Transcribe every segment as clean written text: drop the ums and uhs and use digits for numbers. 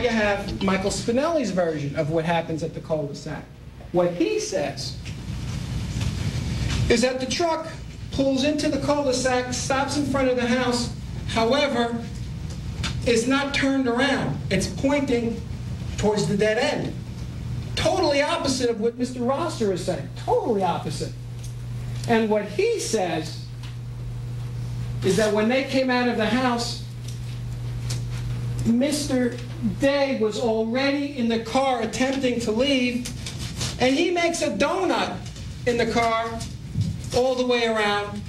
you have Michael Spinelli's version of what happens at the cul-de-sac. What he says is that the truck pulls into the cul-de-sac, stops in front of the house, however, is not turned around. It's pointing towards the dead end. Totally opposite of what Mr. Rosser is saying. Totally opposite. And what he says is that when they came out of the house, Mr. Day was already in the car attempting to leave, and he makes a donut in the car all the way around,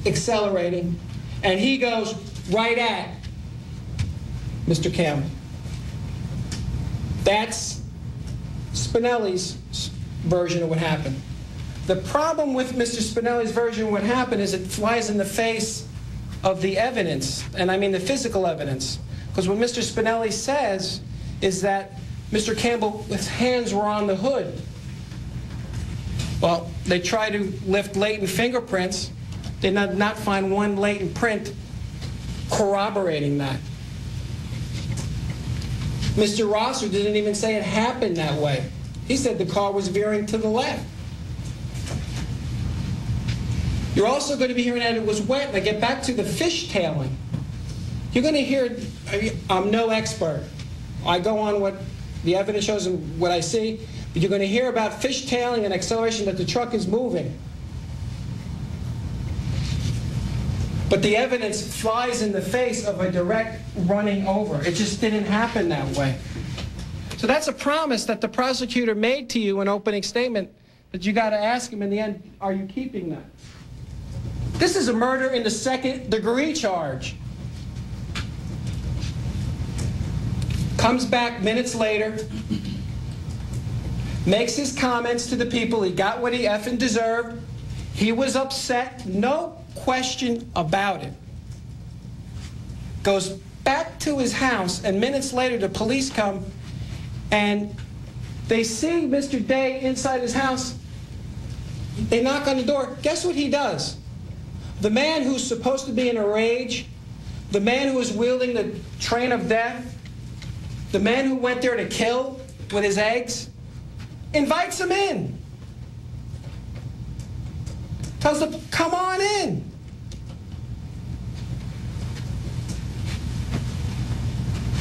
accelerating, and he goes right at Mr. Campbell. That's Spinelli's version of what happened. The problem with Mr. Spinelli's version of what happened is it flies in the face of the evidence, and I mean the physical evidence. Because what Mr. Spinelli says is that Mr. Campbell's hands were on the hood. Well, they tried to lift latent fingerprints. They did not find one latent print corroborating that. Mr. Rosser didn't even say it happened that way. He said the car was veering to the left. You're also going to be hearing that it was wet. And I get back to the fishtailing. You're going to hear, I'm no expert. I go on what the evidence shows and what I see, but you're going to hear about fishtailing and acceleration, that the truck is moving. But the evidence flies in the face of a direct running over. It just didn't happen that way. So that's a promise that the prosecutor made to you in opening statement that you got to ask him in the end, are you keeping that? This is a murder in the second-degree charge. Comes back minutes later, makes his comments to the people. He got what he effing deserved. He was upset, no question about it. Goes back to his house, and minutes later the police come and they see Mr. Day inside his house. They knock on the door. Guess what he does? The man who's supposed to be in a rage, the man who is wielding the train of death, the man who went there to kill with his eggs, invites him in. Tells them, come on in.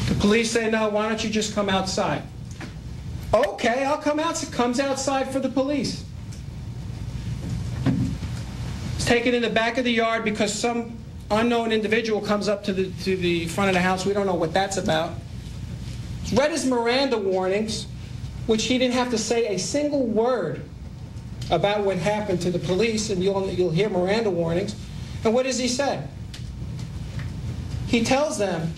The police say, no, why don't you just come outside? Okay, I'll come out. Comes outside for the police. He's taken in the back of the yard because some unknown individual comes up to the front of the house. We don't know what that's about. He's read his Miranda warnings, which he didn't have to say a single word about what happened to the police, and you'll hear Miranda warnings. And what does he say? He tells them,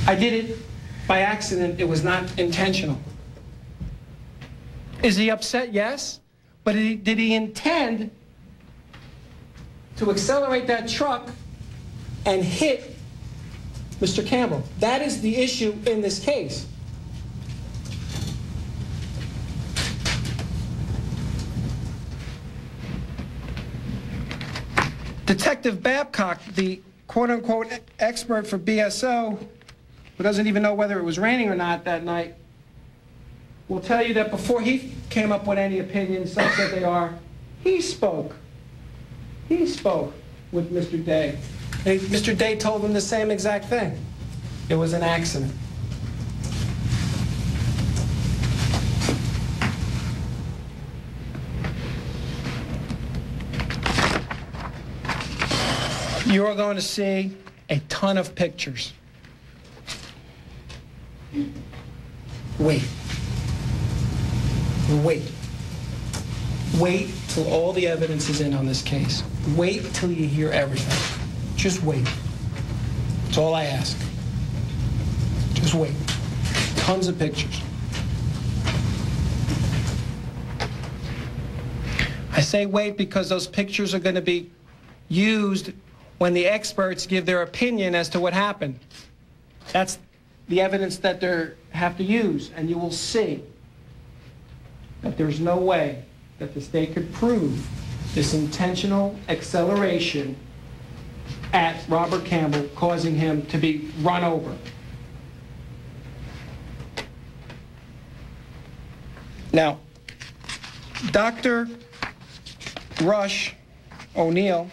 I did it by accident. It was not intentional. Is he upset? Yes. But did he intend to accelerate that truck and hit Mr. Campbell? That is the issue in this case. Detective Babcock, the quote-unquote expert for BSO, who doesn't even know whether it was raining or not that night, will tell you that before he came up with any opinions, some said they are, he spoke. He spoke with Mr. Day. And Mr. Day told him the same exact thing. It was an accident. You are going to see a ton of pictures. Wait. Wait. Wait till all the evidence is in on this case. Wait till you hear everything. Just wait. That's all I ask. Just wait. Tons of pictures. I say wait because those pictures are going to be used when the experts give their opinion as to what happened. That's the evidence that they have to use, and you will see that there's no way that the state could prove this intentional acceleration at Robert Campbell, causing him to be run over. Now, Dr. Rush O'Neill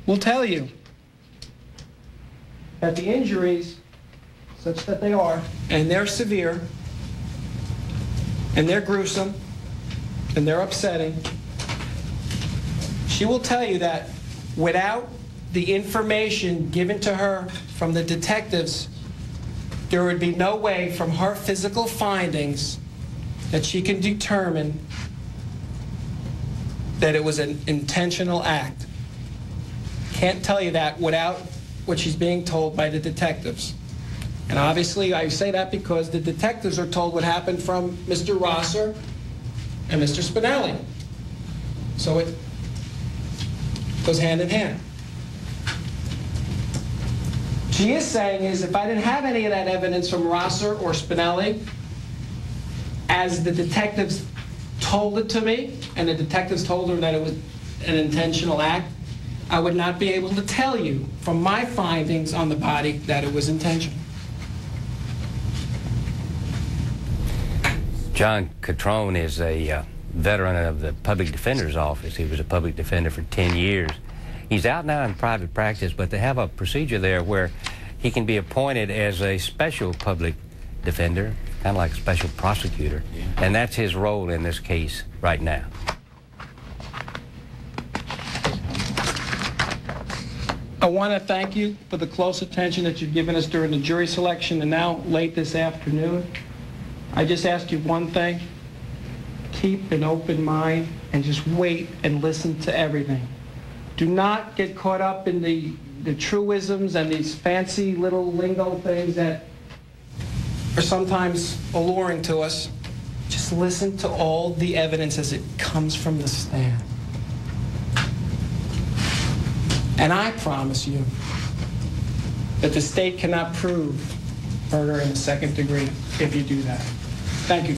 will tell you that the injuries, such that they are, and they're severe, and they're gruesome, and they're upsetting, she will tell you that without the information given to her from the detectives, there would be no way from her physical findings that she can determine that it was an intentional act. Can't tell you that without what she's being told by the detectives. And obviously I say that because the detectives are told what happened from Mr. Rosser and Mr. Spinelli. So it goes hand in hand. She is saying is if I didn't have any of that evidence from Rosser or Spinelli, as the detectives told it to me, and the detectives told her that it was an intentional act, I would not be able to tell you from my findings on the body that it was intentional. John Catrone is a veteran of the Public Defender's Office. He was a public defender for 10 years. He's out now in private practice, but they have a procedure there where he can be appointed as a special public defender, kind of like a special prosecutor, and that's his role in this case right now. I want to thank you for the close attention that you've given us during the jury selection and now late this afternoon. I just ask you one thing. Keep an open mind and just wait and listen to everything. Do not get caught up in the truisms and these fancy little lingo things that are sometimes alluring to us. Just listen to all the evidence as it comes from the stand. And I promise you that the state cannot prove murder in the second degree if you do that. Thank you.